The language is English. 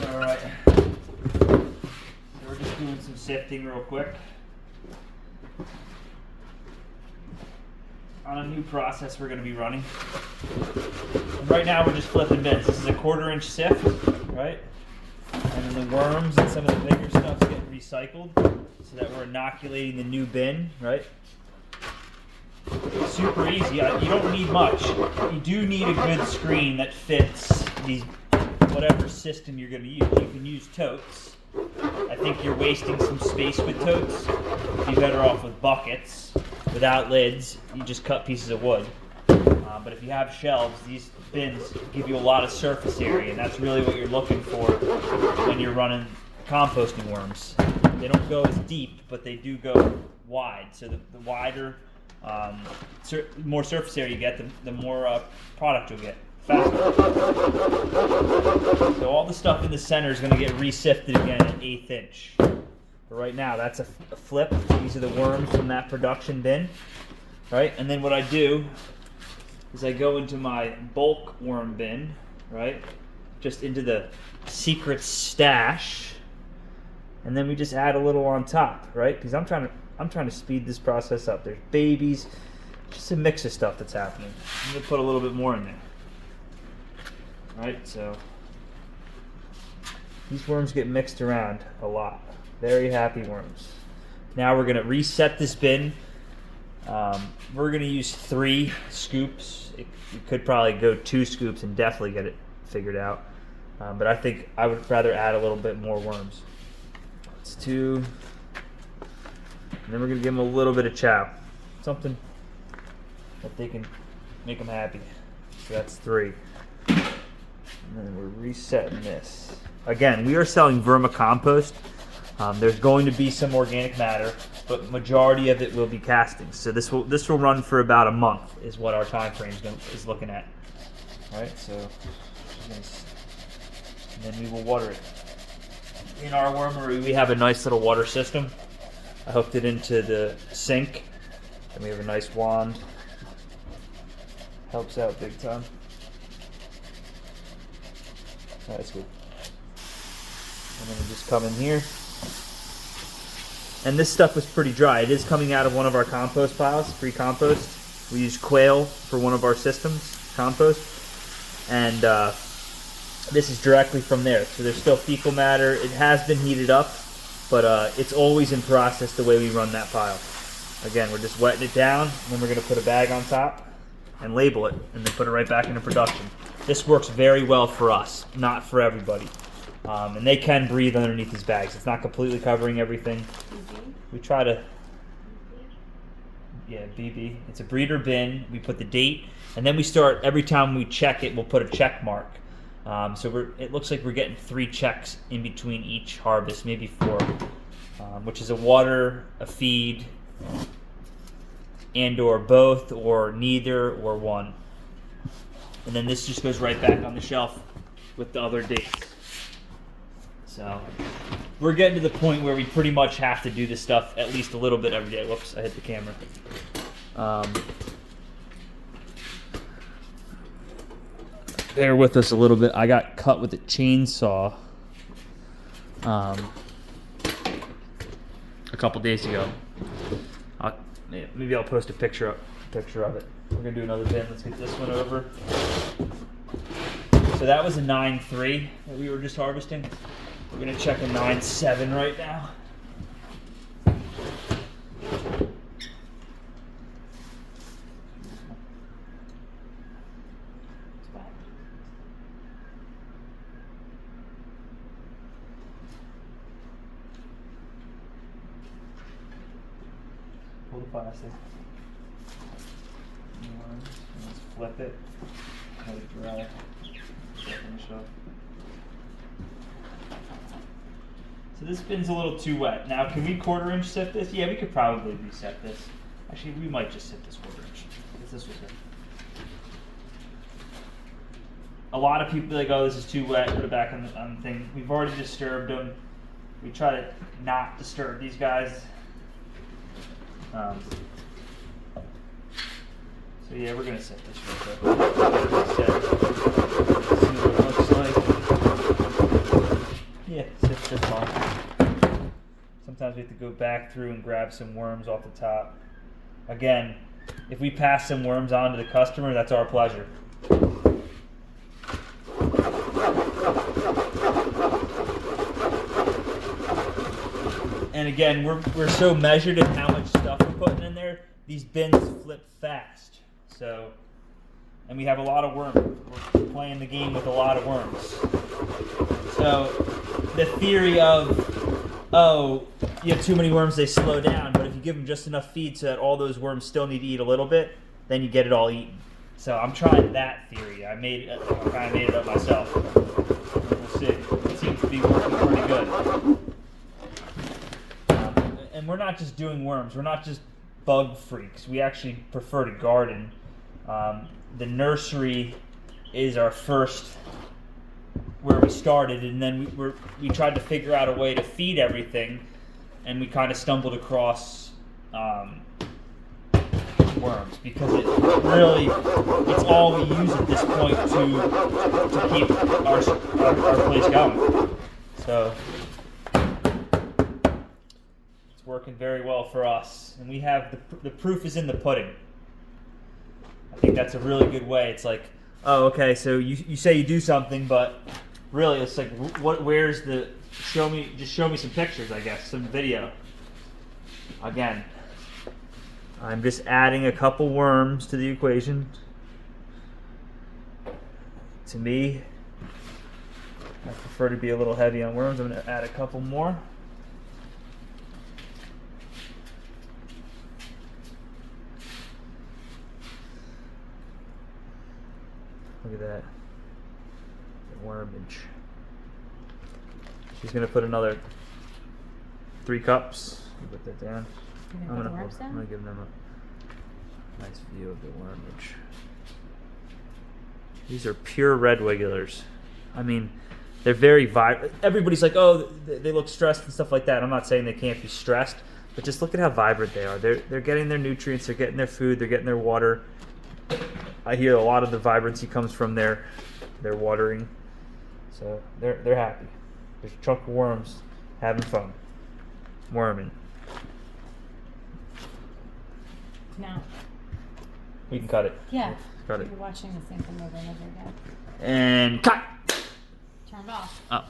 All right. So we're just doing some sifting real quick. On a new process we're going to be running. And right now we're just flipping bins. This is a 1/4 inch sift, right? And then the worms and some of the bigger stuff get recycled so that we're inoculating the new bin, right? Super easy. You don't need much. You do need a good screen that fits these whatever system you're going to use. You can use totes. I think you're wasting some space with totes. You'd be better off with buckets. Without lids, you just cut pieces of wood. But if you have shelves, these bins give you a lot of surface area, and that's really what you're looking for when you're running composting worms. They don't go as deep, but they do go wide. So the wider, more surface area you get, the more product you'll get. Faster. So all the stuff in the center is going to get re-sifted again at 1/8 inch. But right now, that's a flip. These are the worms from that production bin, right? And then what I do is I go into my bulk worm bin, right? Just into the secret stash, and then we just add a little on top, right? Because I'm trying to speed this process up. There's babies, just a mix of stuff that's happening. I'm gonna put a little bit more in there, right? So these worms get mixed around a lot. Very happy worms. Now we're going to reset this bin. We're going to use 3 scoops. You could probably go 2 scoops and definitely get it figured out. But I think I would rather add a little bit more worms. It's 2. And then we're going to give them a little bit of chow. Something that they can make them happy. So that's 3. And then we're resetting this. Again, we are selling vermicompost. There's going to be some organic matter, but majority of it will be castings. So this will run for about a month, is what our time frame is looking at. All right, so and then we will water it. In our wormery, we have a nice little water system. I hooked it into the sink, and we have a nice wand. Helps out big time. That's good. And then we just come in here. And this stuff was pretty dry. It is coming out of one of our compost piles, free compost. We use quail for one of our systems, compost. And this is directly from there. So there's still fecal matter. It has been heated up, but it's always in process the way we run that pile. Again, we're just wetting it down, and then we're gonna put a bag on top and label it, and then put it right back into production. This works very well for us, not for everybody. And they can breathe underneath these bags. It's not completely covering everything. We try to, yeah, BB. It's a breeder bin. We put the date, and then we start, every time we check it, we'll put a check mark. So it looks like we're getting 3 checks in between each harvest, maybe 4, which is a water, a feed, and or both, or neither, or one. And then this just goes right back on the shelf with the other dates. So we're getting to the point where we pretty much have to do this stuff at least a little bit every day. Whoops, I hit the camera. Bear with us a little bit. I got cut with a chainsaw a couple days ago. Maybe I'll post a picture of it. We're gonna do another bin. Let's get this one over. So that was a 9.3 that we were just harvesting. We're gonna check a 9.7 right now. Pull the plastic. Let's flip it. Let it dry. Finish up. So this bin's a little too wet. Now, can we 1/4 inch sift this? Yeah, we could probably reset this. Actually, we might just sift this 1/4 inch. If this was it. A lot of people are like, oh, this is too wet. Put it back on the thing. We've already disturbed them. We try to not disturb these guys. So yeah, we're gonna set this real quick. See what it looks like. we have to go back through and grab some worms off the top. Again, if we pass some worms on to the customer, that's our pleasure. And again, we're so measured in how much stuff we're putting in there. These bins flip fast. So, and we have a lot of worms. We're playing the game with a lot of worms. So, the theory of, oh, you have too many worms, they slow down. But if you give them just enough feed so that all those worms still need to eat a little bit, then you get it all eaten. So I'm trying that theory. I kind of made it up myself. We'll see. It seems to be working pretty good. And we're not just doing worms. We're not just bug freaks. We actually prefer to garden. The nursery is our first, where we started, and then we tried to figure out a way to feed everything, and we kind of stumbled across worms, because it's all we use at this point to keep our place going. So it's working very well for us, and we have the proof is in the pudding. I think that's a really good way. It's like, oh, okay, so you say you do something, but really it's like, where's the, show me some pictures, I guess, some video. Again, I'm just adding a couple worms to the equation. To me, I prefer to be a little heavy on worms. I'm going to add a couple more. Look at that. The wormage. She's going to put another 3 cups. Put that down. I'm gonna give them a nice view of the wormage. These are pure red wigglers. I mean, they're very vibrant. Everybody's like, oh, they look stressed and stuff like that. I'm not saying they can't be stressed, but just look at how vibrant they are. They're getting their nutrients, they're getting their food, they're getting their water. I hear a lot of the vibrancy comes from their watering. So they're happy. There's a chunk of worms having fun. Worming. Now. We can cut it. Yeah. Cut it. You're watching the same thing over and over again. And cut! Turned off. Oh.